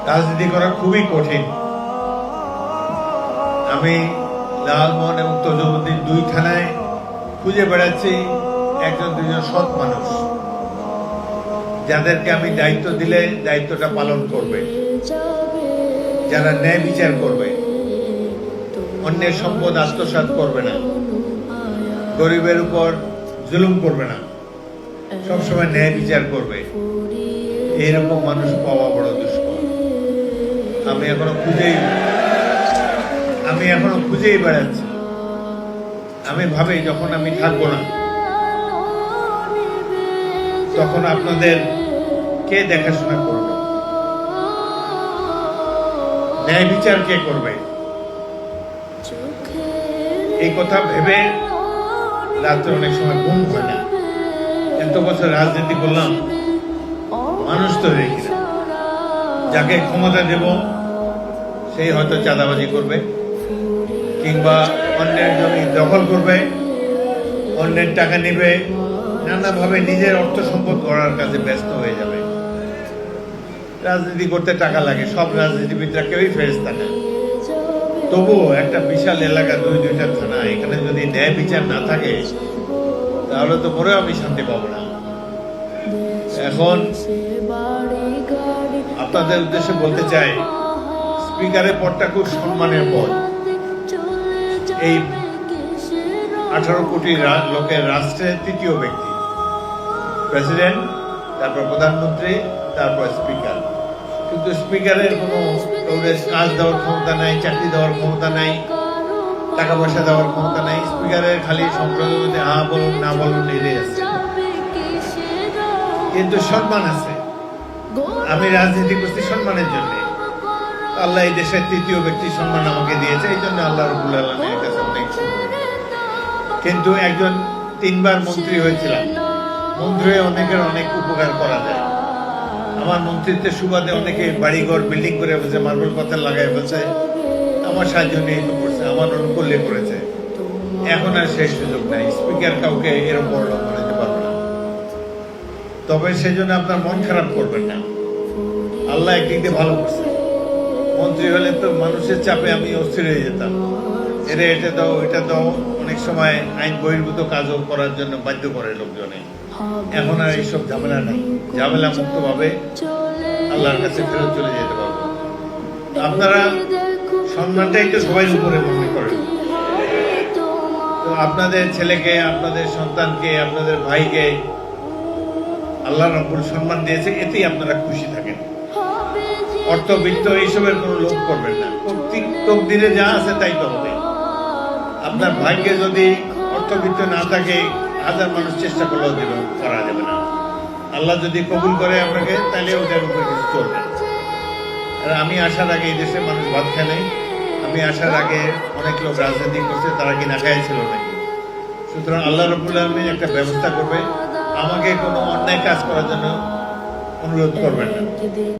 রাজনীতি করা খুবই কঠিন। আমি লালমোহন এবং তজুমুদ্দিন দুই থানায় খুঁজে বেড়াচ্ছি একজন দুজন সৎ মানুষ, যাদেরকে আমি দায়িত্ব দিলে দায়িত্বটা পালন করবে, যারা ন্যায় বিচার করবে, অন্যের সম্পদ আত্মসাৎ করবে না, গরিবের উপর জুলুম করবে না, সবসময় ন্যায় বিচার করবে। এইরকম মানুষ পাওয়া বড় দুষ্কর। আমি এখনো খুঁজেই বেড়াচ্ছি। আমি ভাবি যখন আমি থাকবো না, তখন আপনাদের কে দেখাশোনা করবে, ন্যায় বিচার কে করবে? এই কথা ভেবে রাত্রে অনেক সময় ঘুম হয় না। এত বছর রাজনীতি করলাম, মানুষ তো দেখি না। যাকে ক্ষমতা দেব সেই হয়তো চাঁদাবাজি করবে, কিংবা অন্যের জমি দখল করবে, অন্যের টাকা নেবে, নানাভাবে নিজের অর্থ সম্পদ করার কাজে ব্যস্ত হয়ে যাবে। রাজনীতি করতে টাকা লাগে, সব রাজনীতিবিদরা কেউই ফেরেশতা না। তবুও একটা বিশাল এলাকা, দুইটা থানা, এখানে যদি ন্যায় বিচার না থাকে তাহলে তো মরেও আমি শান্তি পাবো না। এখন আপনাদের উদ্দেশ্যে বলতে চাই, স্পিকারের পদটা খুব সম্মানের পদ। এই 18 কোটি লোকের রাষ্ট্রের তৃতীয় ব্যক্তি, প্রেসিডেন্ট, তারপর প্রধানমন্ত্রী, তারপর স্পিকার। কিন্তু স্পিকারের কোনো কাজ দেওয়ার ক্ষমতা নাই, চাকরি দেওয়ার ক্ষমতা নাই, টাকা পয়সা দেওয়ার ক্ষমতা নাই। স্পিকারের খালি সংসদের মধ্যে হা বলুন না বলুন এড়ে আছে, কিন্তু সম্মান আছে। আমি রাজনীতি করছি সম্মানের জন্য। আল্লাহ এই দেশের তৃতীয় ব্যক্তি সম্মান আমাকে দিয়েছে, এই জন্য আল্লাহ রাব্বুল আলামিনের কাছে অনেক শুকরিয়া। কিন্তু একজন 3 বার মন্ত্রী হয়েছিলাম। মন্ত্রী হয়ে অনেকের অনেক উপকার করা যায়। আমার মন্ত্রিত্বের সুবাদে অনেকে বাড়িঘর বিল্ডিং করে বসে, মার্বেল পাথর লাগায় বসে, আমার সাহায্য নিয়ে তো করছে, আমার অনুকূল্যে করেছে। এখন আর সেই সুযোগ নাই। স্পিকার কাউকে এরকম বড় লোক বানাতে পারবে না। তবে সেজন্য আপনার মন খারাপ করবেন না। আল্লাহ একদিক দিয়ে ভালো করছে। মন্ত্রী হলে তো মানুষের চাপে আমি অস্থির হয়ে যেতাম। এটা দাও, এটা দাও। অনেক সময় আইন বহির্ভূত কাজও করার জন্য বাধ্য করে লোকজনে। এখন আর এইসব ঝামেলা নাই। ঝামেলা মুক্ত ভাবে আল্লাহর কাছে ফেরত চলে যেতে পারবো। আপনারা সম্মানটাই তো সবাই উপরে মনে করেন। তো আপনাদের ছেলেকে, আপনাদের সন্তানকে, আপনাদের ভাইকে আল্লাহ রাব্বুল সম্মান দিয়েছে, এতেই আপনারা খুশি থাকেন। অর্থবিত্ত এইসবের কোনো লোভ করবেন না। তকদিরে যা আছে তাই তো হবে। আপনার ভাইকে যদি অর্থবিত্ত না থাকে, 1000 মানুষ চেষ্টা করলেও করা যাবে না। আল্লাহ যদি কবুল করে আপনাকে, তাহলে ওটার উপরে কিছু চলবে। আর আমি আসার আগে এই দেশে মানুষ ভাত খায় নাই। আমি আসার আগে অনেক লোক রাজনীতি করছে, তারা কি না খায় ছিল নাকি? সুতরাং আল্লাহ রাব্বুল আলামিন একটা ব্যবস্থা করবে। আমাকে কোনো অন্যায় কাজ করার জন্য অনুরোধ করবেন না।